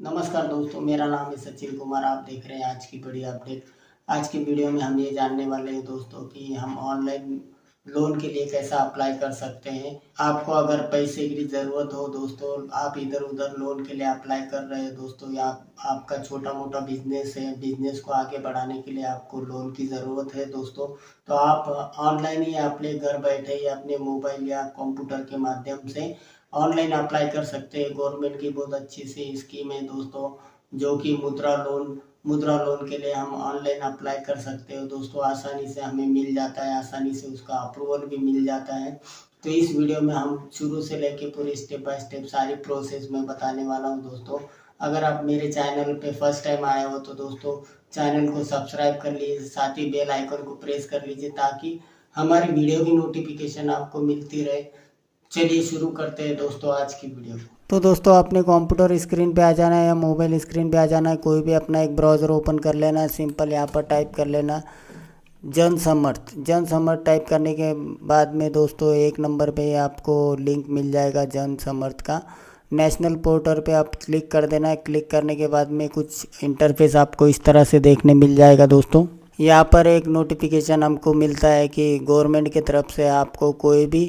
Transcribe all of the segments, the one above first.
नमस्कार दोस्तों, मेरा नाम है सचिन कुमार। आप देख रहे हैं आज की बड़ी अपडेट। आज की वीडियो में हम ये जानने वाले हैं दोस्तों कि हम ऑनलाइन लोन के लिए कैसा अप्लाई कर सकते हैं। आपको अगर पैसे की ज़रूरत हो दोस्तों, आप इधर उधर लोन के लिए अप्लाई कर रहे हैं दोस्तों, या आपका छोटा मोटा बिजनेस है, बिजनेस को आगे बढ़ाने के लिए आपको लोन की ज़रूरत है दोस्तों, तो आप ऑनलाइन ही अपने घर बैठे या अपने मोबाइल या कंप्यूटर के माध्यम से ऑनलाइन अप्लाई कर सकते हैं। गवर्नमेंट की बहुत अच्छी सी स्कीम है दोस्तों, जो कि मुद्रा लोन के लिए हम ऑनलाइन अप्लाई कर सकते हो दोस्तों। आसानी से हमें मिल जाता है, आसानी से उसका अप्रूवल भी मिल जाता है। तो इस वीडियो में हम शुरू से लेके पूरी स्टेप बाय स्टेप सारी प्रोसेस में बताने वाला हूँ दोस्तों। अगर आप मेरे चैनल पे फर्स्ट टाइम आए हो तो दोस्तों चैनल को सब्सक्राइब कर लीजिए, साथ ही बेल आइकन को प्रेस कर लीजिए ताकि हमारी वीडियो की नोटिफिकेशन आपको मिलती रहे। चलिए शुरू करते हैं दोस्तों आज की वीडियो। तो दोस्तों अपने कंप्यूटर स्क्रीन पे आ जाना है या मोबाइल स्क्रीन पे आ जाना है, कोई भी अपना एक ब्राउज़र ओपन कर लेना है। सिंपल यहाँ पर टाइप कर लेना जन समर्थ टाइप करने के बाद में दोस्तों एक नंबर पे आपको लिंक मिल जाएगा जन समर्थ का। नेशनल पोर्टल पे आप क्लिक कर देना है। क्लिक करने के बाद में कुछ इंटरफेस आपको इस तरह से देखने मिल जाएगा दोस्तों। यहाँ पर एक नोटिफिकेशन हमको मिलता है कि गवर्नमेंट की तरफ से आपको कोई भी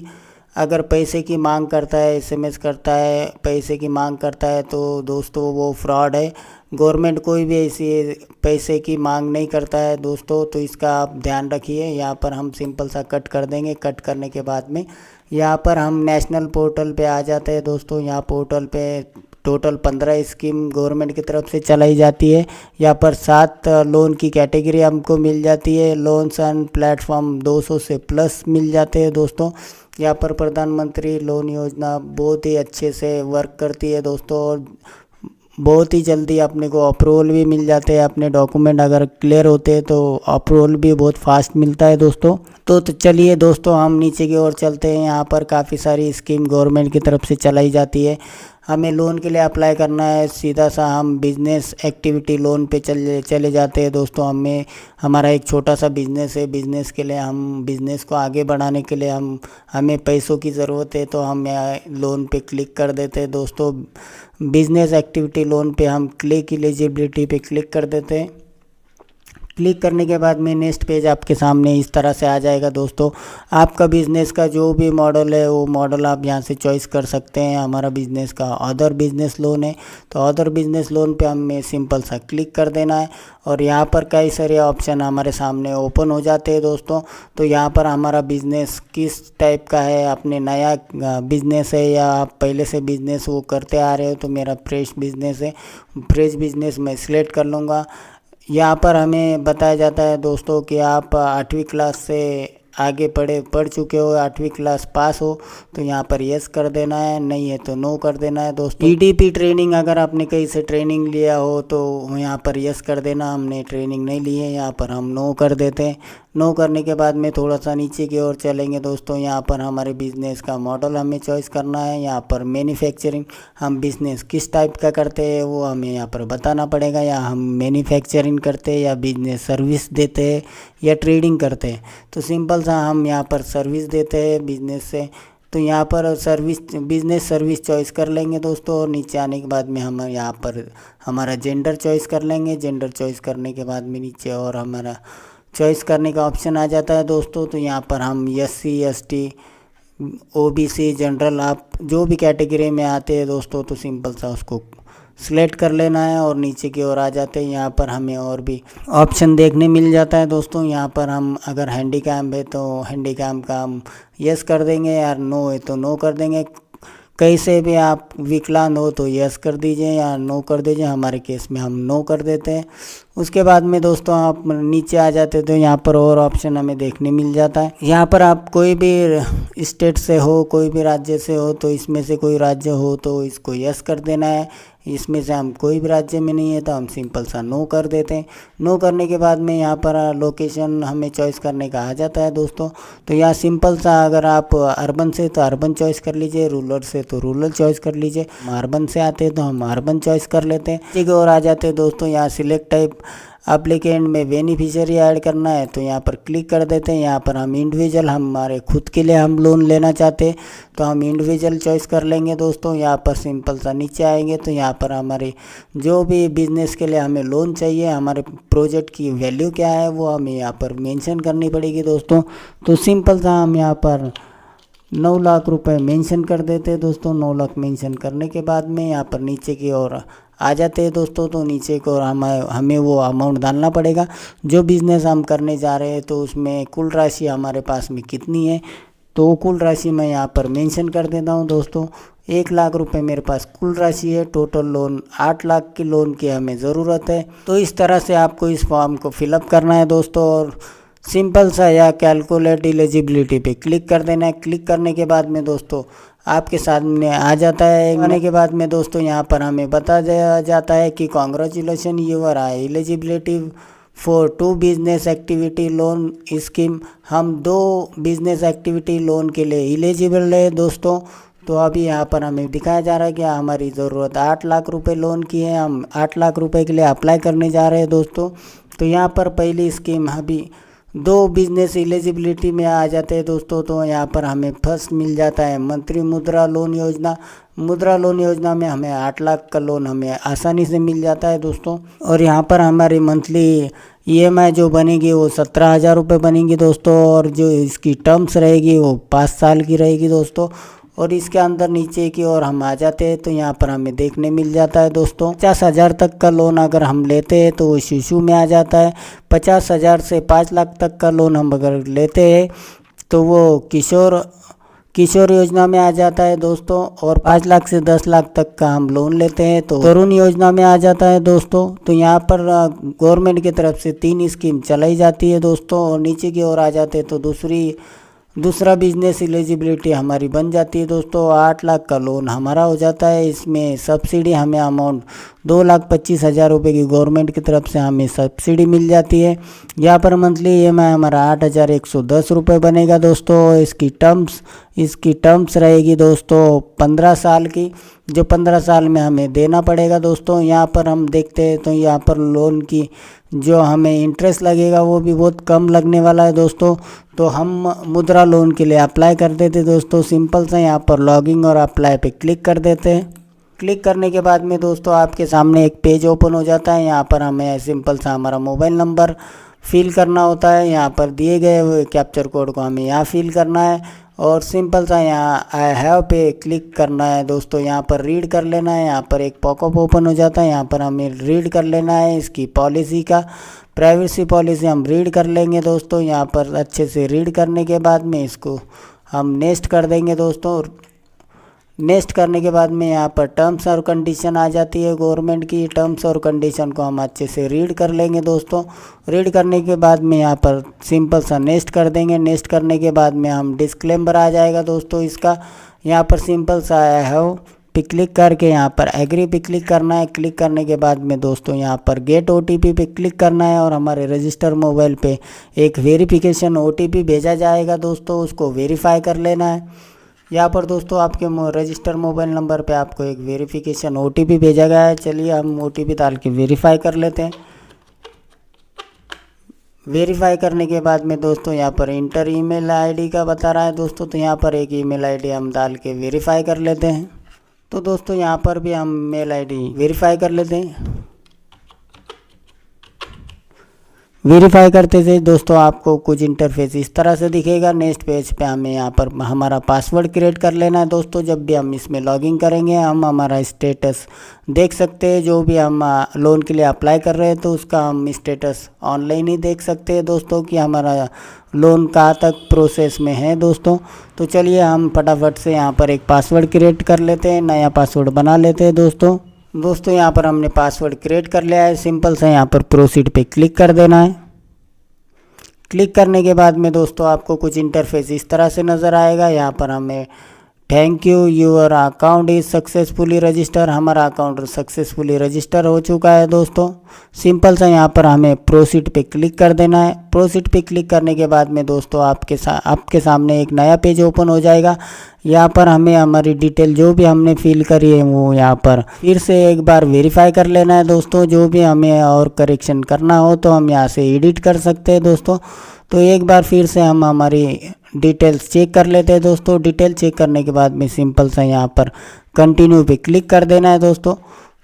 अगर पैसे की मांग करता है, एसएमएस करता है, पैसे की मांग करता है तो दोस्तों वो फ्रॉड है। गवर्नमेंट कोई भी ऐसी पैसे की मांग नहीं करता है दोस्तों, तो इसका आप ध्यान रखिए। यहाँ पर हम सिंपल सा कट कर देंगे। कट करने के बाद में यहाँ पर हम नेशनल पोर्टल पे आ जाते हैं दोस्तों। यहाँ पोर्टल पे टोटल 15 स्कीम गवर्नमेंट की तरफ से चलाई जाती है। यहाँ पर 7 लोन की कैटेगरी हमको मिल जाती है। लोन्स एंड प्लेटफॉर्म 200 से प्लस मिल जाते हैं दोस्तों। यहाँ पर प्रधानमंत्री लोन योजना बहुत ही अच्छे से वर्क करती है दोस्तों, और बहुत ही जल्दी अपने को अप्रूवल भी मिल जाते हैं। अपने डॉक्यूमेंट अगर क्लियर होते हैं तो अप्रूवल भी बहुत फास्ट मिलता है दोस्तों। तो चलिए दोस्तों हम नीचे की ओर चलते हैं। यहाँ पर काफ़ी सारी स्कीम गवर्नमेंट की तरफ से चलाई जाती है। हमें लोन के लिए अप्लाई करना है, सीधा सा हम बिज़नेस एक्टिविटी लोन पे चले जाते हैं दोस्तों। हमारा एक छोटा सा बिज़नेस है। बिज़नेस के लिए हम बिज़नेस को आगे बढ़ाने के लिए हमें पैसों की ज़रूरत है, तो हम लोन पे क्लिक कर देते हैं दोस्तों। बिज़नेस एक्टिविटी लोन पे हम क्लिक एलिजिबिलिटी पे क्लिक कर देते हैं। क्लिक करने के बाद में नेक्स्ट पेज आपके सामने इस तरह से आ जाएगा दोस्तों। आपका बिज़नेस का जो भी मॉडल है वो मॉडल आप यहाँ से चॉइस कर सकते हैं। हमारा बिज़नेस का अदर बिज़नेस लोन है, तो अदर बिज़नेस लोन पे हमें सिंपल सा क्लिक कर देना है, और यहाँ पर कई सारे ऑप्शन हमारे सामने ओपन हो जाते हैं दोस्तों। तो यहाँ पर हमारा बिज़नेस किस टाइप का है, अपने नया बिज़नेस है या आप पहले से बिज़नेस वो करते आ रहे हो, तो मेरा फ्रेश बिज़नेस है। फ्रेश बिज़नेस मैं सिलेक्ट कर लूँगा। यहाँ पर हमें बताया जाता है दोस्तों कि आप 8वीं क्लास से आगे पढ़ चुके हो, 8वीं क्लास पास हो, तो यहाँ पर यस कर देना है, नहीं है तो नो कर देना है दोस्तों। ईडीपी ट्रेनिंग अगर आपने कहीं से ट्रेनिंग लिया हो तो यहाँ पर यस कर देना। हमने ट्रेनिंग नहीं ली है, यहाँ पर हम नो कर देते हैं। नो करने के बाद में थोड़ा सा नीचे की ओर चलेंगे दोस्तों। यहाँ पर हमारे बिज़नेस का मॉडल हमें चॉइस करना है। यहाँ पर मैन्युफैक्चरिंग, हम बिज़नेस किस टाइप का करते हैं वो हमें यहाँ पर बताना पड़ेगा। या हम मैन्युफैक्चरिंग करते हैं या बिज़नेस सर्विस देते हैं या ट्रेडिंग करते हैं, तो सिंपल सा हम यहाँ पर सर्विस देते हैं बिज़नेस से। तो यहाँ पर बिज़नेस सर्विस चॉइस कर लेंगे दोस्तों। और नीचे आने के बाद में हम यहाँ पर हमारा जेंडर चॉइस कर लेंगे। जेंडर चॉइस करने के बाद में नीचे और हमारा चॉइस करने का ऑप्शन आ जाता है दोस्तों। तो यहाँ पर हम SC ST OBC जनरल, आप जो भी कैटेगरी में आते हैं दोस्तों, तो सिंपल सा उसको सिलेक्ट कर लेना है और नीचे की ओर आ जाते हैं। यहाँ पर हमें और भी ऑप्शन देखने मिल जाता है दोस्तों। यहाँ पर हम अगर हैंडीकैप है तो हैंडीकैप का हम यस कर देंगे, या नो है तो नो कर देंगे। कहीं से भी आप विकलांग हो तो यस कर दीजिए या नो कर दीजिए। हमारे केस में हम नो कर देते हैं। उसके बाद में दोस्तों आप नीचे आ जाते तो यहाँ पर और ऑप्शन हमें देखने मिल जाता है। यहाँ पर आप कोई भी स्टेट से हो, कोई भी राज्य से हो, तो इसमें से कोई राज्य हो तो इसको यस कर देना है। इसमें से हम कोई भी राज्य में नहीं है तो हम सिंपल सा नो कर देते हैं। नो करने के बाद में यहाँ पर लोकेशन हमें चॉइस करने का आ जाता है दोस्तों। तो यहाँ सिंपल सा अगर आप अर्बन से तो अर्बन चॉइस कर लीजिए, रूरल से तो रूरल चॉइस कर लीजिए। हम अर्बन से आते हैं तो हम अर्बन चॉइस कर लेते हैं। ठीक, और आ जाते हैं दोस्तों यहाँ सिलेक्ट टाइप। एप्लीकेंट में बेनिफिशियरी ऐड करना है तो यहाँ पर क्लिक कर देते हैं। यहाँ पर हम इंडिविजुअल हमारे खुद के लिए हम लोन लेना चाहते हैं तो हम इंडिविजुअल चॉइस कर लेंगे दोस्तों। यहाँ पर सिंपल सा नीचे आएंगे तो यहाँ पर हमारे जो भी बिज़नेस के लिए हमें लोन चाहिए, हमारे प्रोजेक्ट की वैल्यू क्या है वो हमें यहाँ पर मेंशन करनी पड़ेगी दोस्तों। तो सिंपल सा हम यहाँ पर 9 लाख रुपए मेंशन कर देते हैं दोस्तों। 9 लाख मेंशन करने के बाद में यहाँ पर नीचे की ओर आ जाते हैं दोस्तों। तो नीचे की ओर हमें वो अमाउंट डालना पड़ेगा जो बिज़नेस हम करने जा रहे हैं, तो उसमें कुल राशि हमारे पास में कितनी है तो कुल राशि मैं यहाँ पर मेंशन कर देता हूँ दोस्तों। 1 लाख रुपए मेरे पास कुल राशि है। टोटल लोन 8 लाख की लोन की हमें ज़रूरत है। तो इस तरह से आपको इस फॉर्म को फिलअप करना है दोस्तों और सिंपल सा या कैलकुलेट एलिजिबिलिटी पे क्लिक कर देना है। क्लिक करने के बाद में दोस्तों आपके सामने आ जाता है। आने के बाद में दोस्तों यहाँ पर हमें बता दिया जाता है कि congratulation your are eligibility for 2 business activity loan scheme. हम 2 बिजनेस एक्टिविटी लोन के लिए एलिजिबल है दोस्तों। तो अभी यहाँ पर हमें दिखाया जा रहा है कि हमारी ज़रूरत 8 लाख रुपए लोन की है। हम 8 लाख रुपए के लिए अप्लाई करने जा रहे हैं दोस्तों। तो यहाँ पर पहली स्कीम अभी 2 बिजनेस एलिजिबिलिटी में आ जाते हैं दोस्तों। तो यहाँ पर हमें फर्स्ट मिल जाता है मंत्री मुद्रा लोन योजना। मुद्रा लोन योजना में हमें 8 लाख का लोन हमें आसानी से मिल जाता है दोस्तों। और यहाँ पर हमारी मंथली EMI जो बनेगी वो 17,000 रुपये बनेगी दोस्तों। और जो इसकी टर्म्स रहेगी वो 5 साल की रहेगी दोस्तों। और इसके अंदर नीचे की ओर हम आ जाते हैं तो यहाँ पर हमें देखने मिल जाता है दोस्तों 50,000 तक का लोन अगर हम लेते हैं तो वो शिशु में आ जाता है। 50,000 से 5 लाख तक का लोन हम अगर लेते हैं तो वो किशोर योजना में आ जाता है दोस्तों। और 5 लाख से 10 लाख तक का हम लोन लेते हैं तो तरुण योजना में आ जाता है दोस्तों। तो यहाँ पर गवर्नमेंट की तरफ से 3 स्कीम चलाई जाती है दोस्तों। और नीचे की ओर आ जाते हैं तो दूसरा बिजनेस एलिजिबिलिटी हमारी बन जाती है दोस्तों। 8 लाख का लोन हमारा हो जाता है। इसमें सब्सिडी हमें अमाउंट 2,25,000 रुपये की गवर्नमेंट की तरफ से हमें सब्सिडी मिल जाती है। यहाँ पर मंथली EMI हमारा 8,110 रुपये बनेगा दोस्तों। इसकी टर्म्स रहेगी दोस्तों 15 साल की, जो 15 साल में हमें देना पड़ेगा दोस्तों। यहाँ पर हम देखते हैं तो यहाँ पर लोन की जो हमें इंटरेस्ट लगेगा वो भी बहुत कम लगने वाला है दोस्तों। तो हम मुद्रा लोन के लिए अप्लाई कर देते दोस्तों। सिंपल सा यहाँ पर लॉगिंग और अप्लाई पे क्लिक कर देते हैं। क्लिक करने के बाद में दोस्तों आपके सामने एक पेज ओपन हो जाता है। यहाँ पर हमें सिंपल सा हमारा मोबाइल नंबर फिल करना होता है। यहाँ पर दिए गए हुए कैप्चर कोड को हमें यहाँ फिल करना है और सिंपल सा यहाँ आई हैव पे क्लिक करना है दोस्तों। यहाँ पर रीड कर लेना है। यहाँ पर एक पॉपअप ओपन हो जाता है। यहाँ पर हमें रीड कर लेना है इसकी पॉलिसी का, प्राइवेसी पॉलिसी हम रीड कर लेंगे दोस्तों। यहाँ पर अच्छे से रीड करने के बाद में इसको हम नेक्स्ट कर देंगे दोस्तों। नेक्स्ट करने के बाद में यहाँ पर टर्म्स और कंडीशन आ जाती है गवर्नमेंट की। टर्म्स और कंडीशन को हम अच्छे से रीड कर लेंगे दोस्तों। रीड करने के बाद में यहाँ पर सिंपल सा नेक्स्ट कर देंगे। नेक्स्ट करने के बाद में हम डिस्क्लेमर आ जाएगा दोस्तों इसका। यहाँ पर सिंपल सा आई हैव पे क्लिक करके यहाँ पर एग्री पे क्लिक करना है। क्लिक करने के बाद में दोस्तों यहाँ पर गेट OTP पे क्लिक करना है और हमारे रजिस्टर मोबाइल पे एक वेरिफिकेशन OTP भेजा जाएगा दोस्तों, उसको वेरीफाई कर लेना है। यहाँ पर दोस्तों आपके रजिस्टर मोबाइल नंबर पे आपको एक वेरिफिकेशन OTP भेजा गया है। चलिए हम OTP डाल के वेरीफाई कर लेते हैं। वेरीफाई करने के बाद में दोस्तों यहाँ पर इंटर ईमेल आईडी का बता रहा है दोस्तों। तो यहाँ पर एक ईमेल आईडी हम डाल के वेरीफाई कर लेते हैं। तो दोस्तों यहाँ पर भी हम मेल आईडी वेरीफाई कर लेते हैं। वेरीफाई करते थे दोस्तों आपको कुछ इंटरफेस इस तरह से दिखेगा। नेक्स्ट पेज पे हमें यहाँ पर हमारा पासवर्ड क्रिएट कर लेना है दोस्तों। जब भी हम इसमें लॉगिन करेंगे हम हमारा स्टेटस देख सकते हैं। जो भी हम लोन के लिए अप्लाई कर रहे हैं तो उसका हम स्टेटस ऑनलाइन ही देख सकते हैं दोस्तों कि हमारा लोन कहाँ तक प्रोसेस में है दोस्तों। तो चलिए हम फटाफट से यहाँ पर एक पासवर्ड क्रिएट कर लेते हैं, नया पासवर्ड बना लेते हैं दोस्तों। यहाँ पर हमने पासवर्ड क्रिएट कर लिया है। सिंपल से यहाँ पर प्रोसीड पे क्लिक कर देना है। क्लिक करने के बाद में दोस्तों आपको कुछ इंटरफेस इस तरह से नज़र आएगा। यहाँ पर हमें thank you, your account is successfully register. हमारा अकाउंट सक्सेसफुली रजिस्टर हो चुका है दोस्तों। सिंपल सा यहाँ पर हमें प्रोसीड पे क्लिक कर देना है। प्रोसीड पे क्लिक करने के बाद में दोस्तों आपके सामने एक नया पेज ओपन हो जाएगा। यहाँ पर हमें हमारी डिटेल जो भी हमने फिल करी है वो यहाँ पर फिर से एक बार वेरीफाई कर लेना है दोस्तों। जो भी हमें और करेक्शन करना हो तो हम यहाँ से एडिट कर सकते हैं दोस्तों। तो एक बार फिर से हम हमारी डिटेल्स चेक कर लेते हैं दोस्तों। डिटेल चेक करने के बाद में सिंपल सा यहाँ पर कंटिन्यू पे क्लिक कर देना है दोस्तों।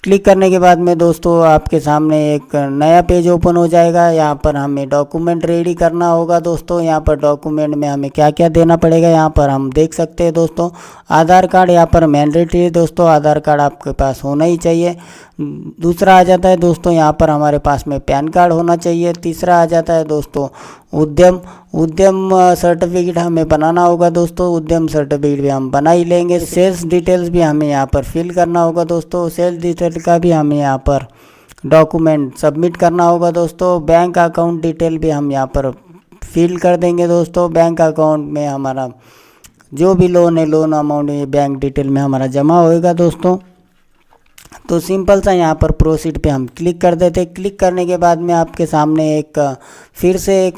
क्लिक करने के बाद में दोस्तों आपके सामने एक नया पेज ओपन हो जाएगा। यहाँ पर हमें डॉक्यूमेंट रेडी करना होगा दोस्तों। यहाँ पर डॉक्यूमेंट में हमें क्या क्या देना पड़ेगा यहाँ पर हम देख सकते हैं दोस्तों। आधार कार्ड यहाँ पर मैंडेटरी है दोस्तों, आधार कार्ड आपके पास होना ही चाहिए। दूसरा आ जाता है दोस्तों यहाँ पर हमारे पास में पैन कार्ड होना चाहिए। तीसरा आ जाता है दोस्तों उद्यम सर्टिफिकेट हमें बनाना होगा दोस्तों। उद्यम सर्टिफिकेट भी हम बना ही लेंगे। सेल्स डिटेल्स भी हमें यहाँ पर फिल करना होगा दोस्तों। सेल्स डिटेल का भी हमें यहाँ पर डॉक्यूमेंट सबमिट करना होगा दोस्तों। बैंक अकाउंट डिटेल भी हम यहाँ पर फिल कर देंगे दोस्तों। बैंक अकाउंट में हमारा जो भी लोन है, लोन अमाउंट ये बैंक डिटेल में हमारा जमा होएगा दोस्तों। तो सिंपल सा यहाँ पर प्रोसीड पे हम क्लिक कर देते। क्लिक करने के बाद में आपके सामने फिर से एक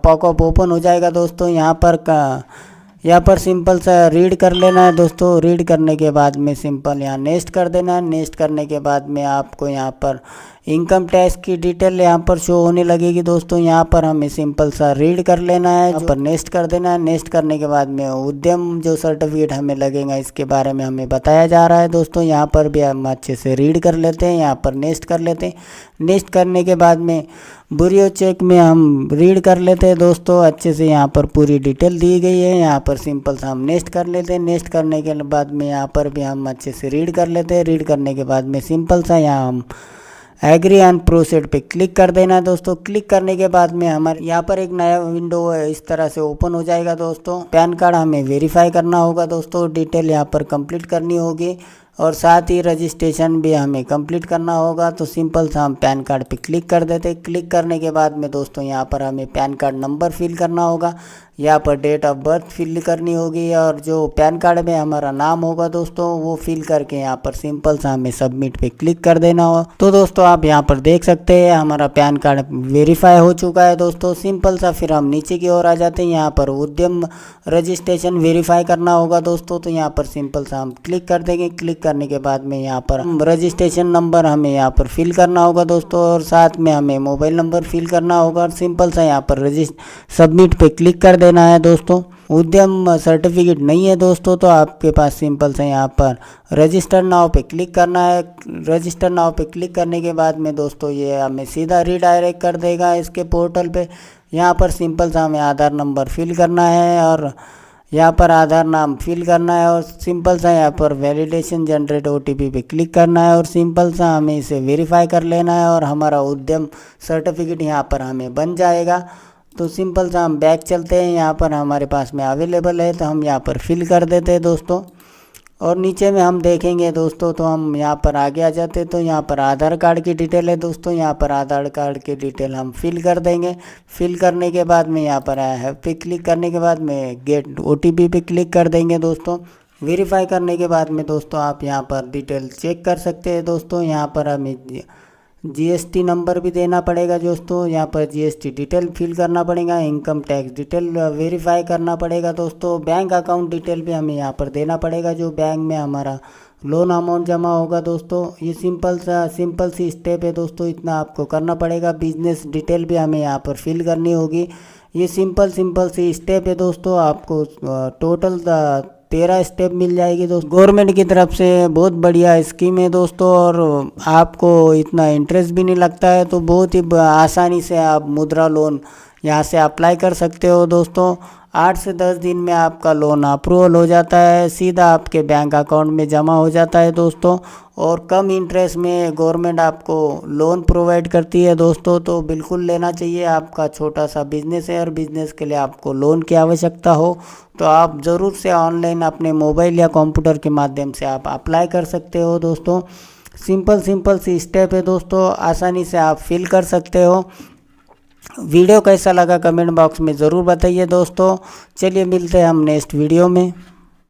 पॉपअप ओपन हो जाएगा दोस्तों। यहाँ पर सिंपल सा रीड कर लेना है दोस्तों। रीड करने के बाद में सिंपल यहाँ नेक्स्ट कर देना है। नेक्स्ट करने के बाद में आपको यहाँ पर इनकम टैक्स की डिटेल यहाँ पर शो होने लगेगी दोस्तों। यहाँ पर हमें सिंपल सा रीड कर लेना है। यहाँ पर नेक्स्ट कर देना है। नेक्स्ट करने के बाद में उद्यम जो सर्टिफिकेट हमें लगेगा इसके बारे में हमें बताया जा रहा है दोस्तों। यहाँ पर भी हम अच्छे से रीड कर लेते हैं। यहाँ पर नेक्स्ट कर लेते हैं। नेक्स्ट करने के बाद में बुरियो चेक में हम रीड कर लेते हैं दोस्तों अच्छे से। यहाँ पर पूरी डिटेल दी गई है। यहाँ पर सिंपल सा हम नेक्स्ट कर लेते हैं। नेक्स्ट करने के बाद में यहाँ पर भी हम अच्छे से रीड कर लेते हैं। रीड करने के बाद में सिंपल सा यहाँ हम एग्री एंड प्रोसीड पे क्लिक कर देना है दोस्तों। क्लिक करने के बाद में हमारे यहाँ पर एक नया विंडो इस तरह से ओपन हो जाएगा दोस्तों। पैन कार्ड हमें वेरीफाई करना होगा दोस्तों। डिटेल यहाँ पर कंप्लीट करनी होगी और साथ ही रजिस्ट्रेशन भी हमें कंप्लीट करना होगा। तो सिंपल सा हम पैन कार्ड पे क्लिक कर देते। क्लिक करने के बाद में दोस्तों यहाँ पर हमें पैन कार्ड नंबर फिल करना होगा। यहाँ पर डेट ऑफ बर्थ फिल करनी होगी और जो पैन कार्ड में हमारा नाम होगा दोस्तों वो फिल करके यहाँ पर सिंपल सा हमें सबमिट पे क्लिक कर देना हो। तो दोस्तों आप यहाँ पर देख सकते हैं हमारा पैन कार्ड वेरीफाई हो चुका है दोस्तों। सिंपल सा फिर हम नीचे की ओर आ जाते हैं। यहाँ पर उद्यम रजिस्ट्रेशन वेरीफाई करना होगा दोस्तों। तो यहाँ पर सिंपल सा हम क्लिक कर देंगे। क्लिक करने के बाद में यहाँ पर रजिस्ट्रेशन नंबर हमें यहाँ पर फिल करना होगा दोस्तों और साथ में हमें मोबाइल नंबर फिल करना होगा। और सिंपल सा यहाँ पर सबमिट पे क्लिक कर देना है दोस्तों। उद्यम सर्टिफिकेट नहीं है दोस्तों तो आपके पास सिंपल से यहाँ पर रजिस्टर नाउ पे क्लिक करना है। रजिस्टर नाउ पे क्लिक करने के बाद में दोस्तों ये हमें सीधा रीडायरेक्ट कर देगा इसके पोर्टल पे। यहाँ पर सिंपल सा हमें आधार नंबर फिल करना है और यहाँ पर आधार नाम फिल करना है और सिंपल सा यहाँ पर वैलिडेशन जनरेट OTP पे क्लिक करना है और सिंपल सा हमें इसे वेरीफाई कर लेना है और हमारा उद्यम सर्टिफिकेट यहाँ पर हमें बन जाएगा। तो सिंपल सा हम बैक चलते हैं। यहाँ पर हमारे पास में अवेलेबल है तो हम यहाँ पर फिल कर देते हैं दोस्तों। और नीचे में हम देखेंगे दोस्तों तो हम यहाँ पर आगे आ जाते तो यहाँ पर आधार कार्ड की डिटेल है दोस्तों। यहाँ पर आधार कार्ड की डिटेल हम फिल कर देंगे। फिल करने के बाद में यहाँ पर है पे क्लिक करने के बाद में गेट OTP पे क्लिक कर देंगे दोस्तों। वेरीफाई करने के बाद में दोस्तों आप यहाँ पर डिटेल चेक कर सकते हैं दोस्तों। यहाँ पर हमें GST नंबर भी देना पड़ेगा दोस्तों। यहाँ पर GST डिटेल फिल करना पड़ेगा। इनकम टैक्स डिटेल वेरीफाई करना पड़ेगा दोस्तों। बैंक अकाउंट डिटेल भी हमें यहाँ पर देना पड़ेगा जो बैंक में हमारा लोन अमाउंट जमा होगा दोस्तों। ये सिंपल सी स्टेप है दोस्तों, इतना आपको करना पड़ेगा। बिजनेस डिटेल भी हमें यहाँ पर फिल करनी होगी। ये सिंपल सी स्टेप है दोस्तों। आपको टोटल 13 स्टेप मिल जाएगी दोस्तों। गवर्नमेंट की तरफ से बहुत बढ़िया स्कीम है दोस्तों और आपको इतना इंटरेस्ट भी नहीं लगता है तो बहुत ही आसानी से आप मुद्रा लोन यहाँ से अप्लाई कर सकते हो दोस्तों। 8 से 10 दिन में आपका लोन अप्रूवल हो जाता है, सीधा आपके बैंक अकाउंट में जमा हो जाता है दोस्तों। और कम इंटरेस्ट में गवर्नमेंट आपको लोन प्रोवाइड करती है दोस्तों, तो बिल्कुल लेना चाहिए। आपका छोटा सा बिजनेस है और बिजनेस के लिए आपको लोन की आवश्यकता हो तो आप ज़रूर से ऑनलाइन अपने मोबाइल या कंप्यूटर के माध्यम से आप अप्लाई कर सकते हो दोस्तों। सिंपल सी स्टेप है दोस्तों, आसानी से आप फिल कर सकते हो। वीडियो कैसा लगा कमेंट बॉक्स में ज़रूर बताइए दोस्तों। चलिए मिलते हैं हम नेक्स्ट वीडियो में।